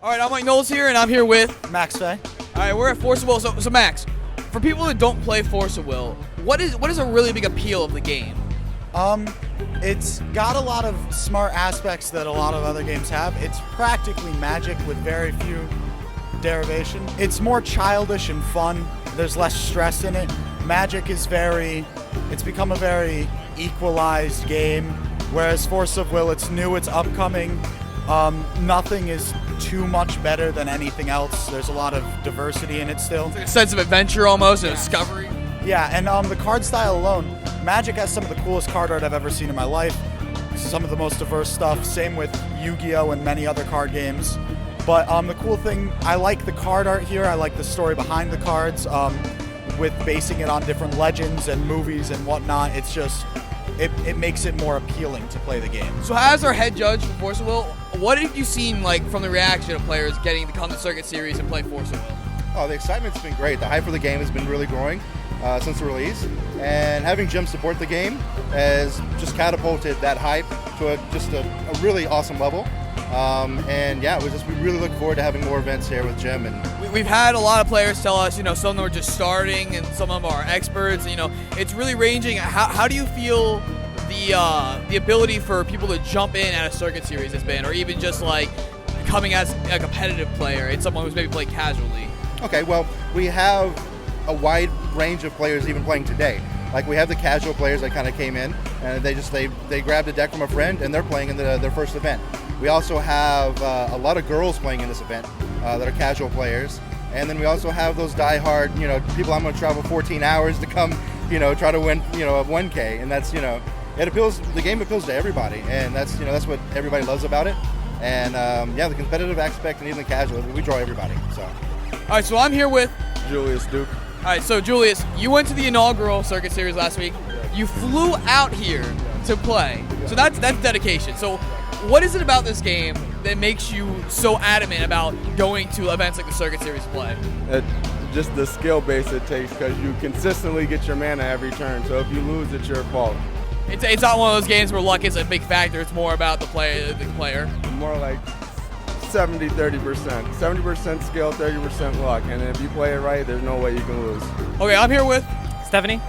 All right, I'm Mike Knowles here, and I'm here with Max Fay. All right, we're at Force of Will. So Max, for people that don't play Force of Will, what is a really big appeal of the game? It's got a lot of smart aspects that a lot of other games have. It's practically Magic with very few derivation. It's more childish and fun. There's less stress in it. Magic is it's become a very equalized game, whereas Force of Will, it's new, it's upcoming. Nothing is too much better than anything else. There's a lot of diversity in it still. It's like a sense of adventure almost, and discovery. Yeah, and the card style alone, Magic has some of the coolest card art I've ever seen in my life. Some of the most diverse stuff. Same with Yu-Gi-Oh! And many other card games. But the cool thing, I like the card art here. I like the story behind the cards. With basing it on different legends and movies and whatnot, it's just it makes it more appealing to play the game. So as our head judge for Force of Will, what have you seen like from the reaction of players getting to come to Circuit Series and play Force of Will? Oh, the excitement's been great. The hype for the game has been really growing since the release, and having Jim support the game has just catapulted that hype to a really awesome level. And yeah, we really look forward to having more events here with Jim. And we've had a lot of players tell us, some of them are just starting, and some of them are experts. It's really ranging. How do you feel the ability for people to jump in at a Circuit Series has been, or even just like coming as a competitive player and someone who's maybe played casually? Okay, well, we have a wide range of players even playing today. Like, we have the casual players that kind of came in, and they grabbed a deck from a friend, and they're playing in their first event. We also have a lot of girls playing in this event that are casual players. And then we also have those die-hard, people I'm going to travel 14 hours to come, try to win, a 1K. And that's, the game appeals to everybody. And that's what everybody loves about it. And yeah, the competitive aspect and even the casual, we draw everybody. So. All right, so I'm here with Julius Duke. All right, so Julius, you went to the inaugural Circuit Series last week. You flew out here to play. So that's dedication. So what is it about this game that makes you so adamant about going to events like the Circuit Series to play? Just the skill base it takes, because you consistently get your mana every turn. So if you lose, it's your fault. It's not one of those games where luck is a big factor. It's more about the player. More like 70-30%. 70% skill, 30% luck. And if you play it right, there's no way you can lose. Okay, I'm here with Stephanie.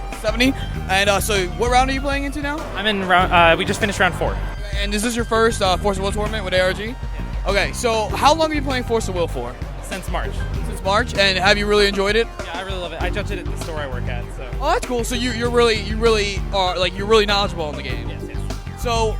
And so what round are you playing into now? I'm in round. We just finished round 4. And is this your first Force of Will tournament with ARG? Yeah. Okay, so how long have you been playing Force of Will for? Since March. Since March, and have you really enjoyed it? Yeah, I really love it. I judge it at the store I work at. So. Oh, that's cool. So you really are you're really knowledgeable in the game. Yes. So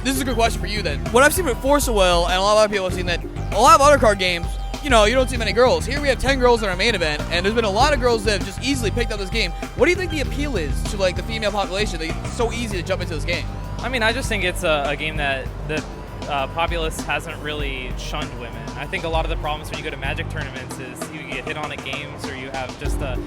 this is a good question for you then. What I've seen with Force of Will, and a lot of other people have seen that a lot of other card games, you don't see many girls. Here we have 10 girls in our main event, and there's been a lot of girls that have just easily picked up this game. What do you think the appeal is to the female population? It's so easy to jump into this game. I mean, I just think it's a game that the populace hasn't really shunned women. I think a lot of the problems when you go to Magic tournaments is you get hit on at games, or you have just a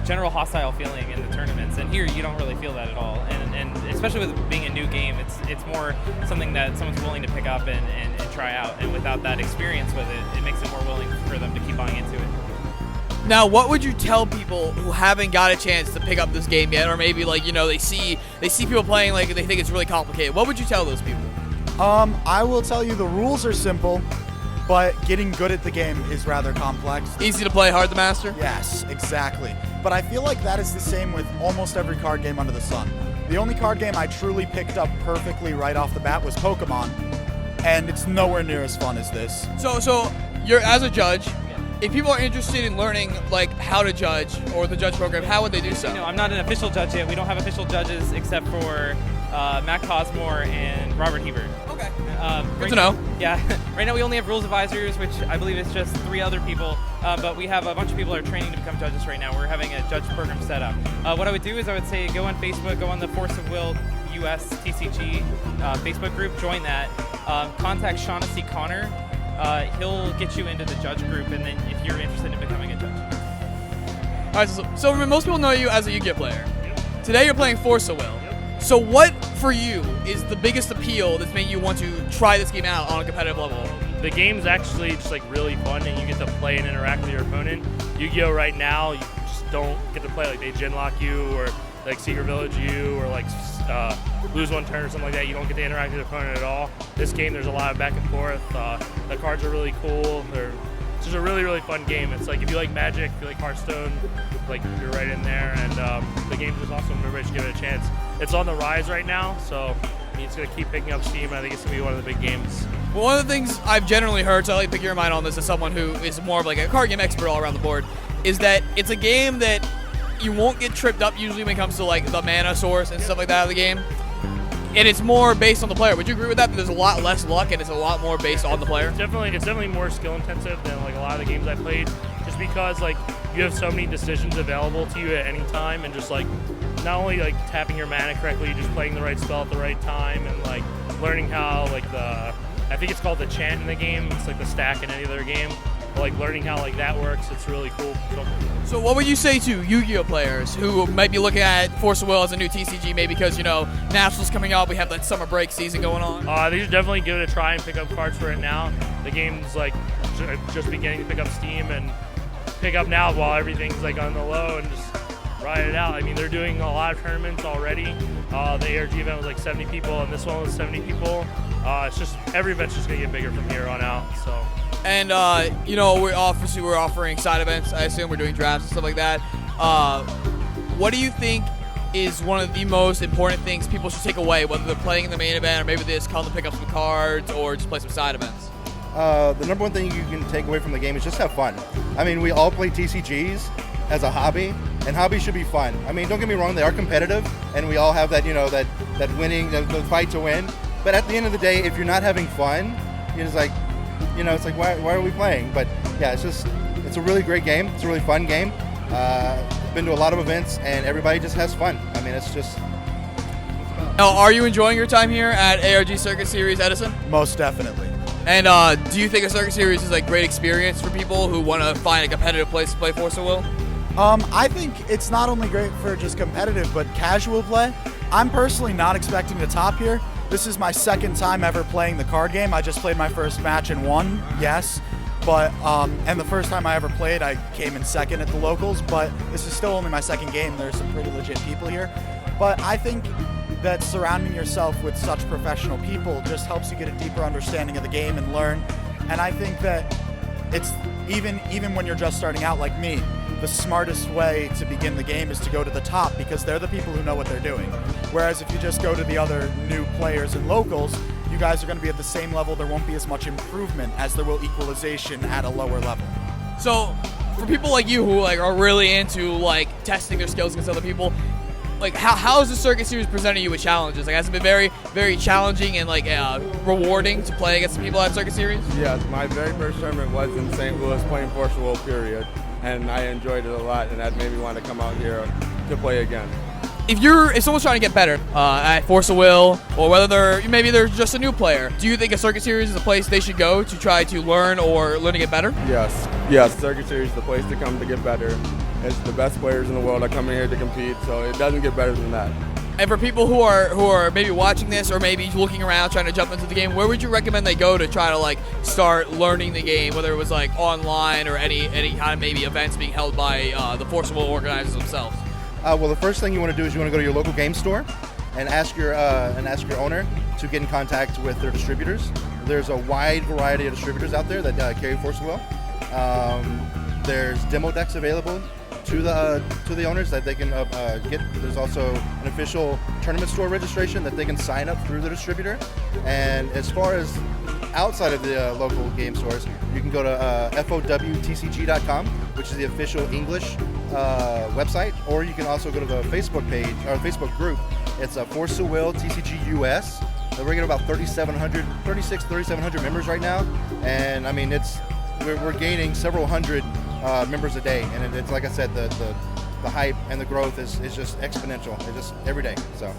general hostile feeling in the tournaments. And here you don't really feel that at all. And especially with being a new game, it's more something that someone's willing to pick up and try out. And without that experience with it, it makes it more willing for them to keep buying into it. Now, what would you tell people who haven't got a chance to pick up this game yet, or maybe they see people playing they think it's really complicated? What would you tell those people? I will tell you the rules are simple, but getting good at the game is rather complex. Easy to play, hard to master? Yes, exactly. But I feel like that is the same with almost every card game under the sun. The only card game I truly picked up perfectly right off the bat was Pokemon, and it's nowhere near as fun as this. So you're, as a judge, if people are interested in learning how to judge or the judge program, how would they do so? I'm not an official judge yet. We don't have official judges except for Matt Cosmore and Robert Hebert. Okay. Good to know. Yeah. Right now we only have rules advisors, which I believe is just 3 other people. But we have a bunch of people that are training to become judges right now. We're having a judge program set up. What I would do is I would say go on Facebook, go on the Force of Will US TCG Facebook group, join that. Contact Shaughnessy Connor. He'll get you into the judge group, and then if you're interested in becoming a judge. All right, so most people know you as a Yu-Gi-Oh player. Today you're playing Force of Will. So what, for you, is the biggest appeal that's made you want to try this game out on a competitive level? The game's actually just really fun, and you get to play and interact with your opponent. Yu-Gi-Oh right now, you just don't get to play. They gen lock you, or like Secret Village U or like lose one turn or something like that, you don't get to interact with the opponent at all. This game, there's a lot of back and forth. The cards are really cool. It's just a really, really fun game. It's like if you like Magic, if you like Hearthstone, like you're right in there. And the game's just awesome. Everybody should give it a chance. It's on the rise right now, so it's going to keep picking up steam. I think it's going to be one of the big games. Well, one of the things I've generally heard, so I'd like to pick your mind on this as someone who is more of like a card game expert all around the board, is that it's a game that you won't get tripped up usually when it comes to like the mana source and stuff like that of the game. And it's more based on the player. Would you agree with that? That there's a lot less luck and it's a lot more based on the player? It's definitely more skill intensive than like a lot of the games I played, just because like you have so many decisions available to you at any time, and just like not only like tapping your mana correctly, just playing the right spell at the right time, and like learning how like I think it's called the chant in the game. It's like the stack in any other game. But, like learning how like that works, it's really cool. So what would you say to Yu-Gi-Oh players who might be looking at Force of Will as a new TCG, maybe because, you know, Nationals coming out, we have that summer break season going on? They should definitely give it a try and pick up cards for it now. The game's like just beginning to pick up steam, and pick up now while everything's like on the low and just ride it out. I mean, they're doing a lot of tournaments already. The ARG event was like 70 people, and this one was 70 people. It's just every event's just gonna get bigger from here on out. So. And, you know, we're offering side events. I assume we're doing drafts and stuff like that. What do you think is one of the most important things people should take away, whether they're playing in the main event or maybe they just come to pick up some cards or just play some side events? The number one thing you can take away from the game is just have fun. I mean, we all play TCGs as a hobby, and hobbies should be fun. I mean, don't get me wrong, they are competitive, and we all have that, you know, that winning, the fight to win. But at the end of the day, if you're not having fun, you're just like, you know, it's like, why are we playing? But yeah, it's a really great game. It's a really fun game. Been to a lot of events, and everybody just has fun. I mean, it's just. Now, are you enjoying your time here at ARG Circuit Series Edison? Most definitely. And do you think a Circuit Series is a great experience for people who want to find a competitive place to play Force of Will? I think it's not only great for just competitive, but casual play. I'm personally not expecting to top here. This is my second time ever playing the card game. I just played my first match and won, yes. But, and the first time I ever played, I came in second at the locals, but this is still only my second game. There's some pretty legit people here. But I think that surrounding yourself with such professional people just helps you get a deeper understanding of the game and learn. And I think that it's even when you're just starting out like me, the smartest way to begin the game is to go to the top, because they're the people who know what they're doing. Whereas if you just go to the other new players and locals, you guys are going to be at the same level. There won't be as much improvement as there will equalization at a lower level. So, for people like you who like are really into like testing their skills against other people, like how is the Circuit Series presenting you with challenges? Like, has it been very, very challenging and like rewarding to play against the people at Circuit Series? Yes, my very first tournament was in St. Louis playing Force of Will, period. And I enjoyed it a lot, and that made me want to come out here to play again. If someone's trying to get better at Force of Will, or whether maybe they're just a new player, do you think a Circuit Series is a place they should go to try to learn to get better? Yes, Circuit Series is the place to come to get better. It's the best players in the world are coming here to compete, so it doesn't get better than that. And for people who are maybe watching this or maybe looking around trying to jump into the game, where would you recommend they go to try to like start learning the game, whether it was like online or any kind of maybe events being held by the Force of Will organizers themselves? Well, the first thing you want to do is you want to go to your local game store and ask your owner to get in contact with their distributors. There's a wide variety of distributors out there that carry Force of Will. There's demo decks available to the owners that they can get. There's also an official tournament store registration that they can sign up through the distributor. And as far as outside of the local game stores, you can go to FOWTCG.com, which is the official English website, or you can also go to the Facebook page or Facebook group. It's Force of Will TCG US. We're getting about 3,700 members right now, and I mean we're gaining several hundred members a day, and it's like I said, the hype and the growth is just exponential. It's just every day. So.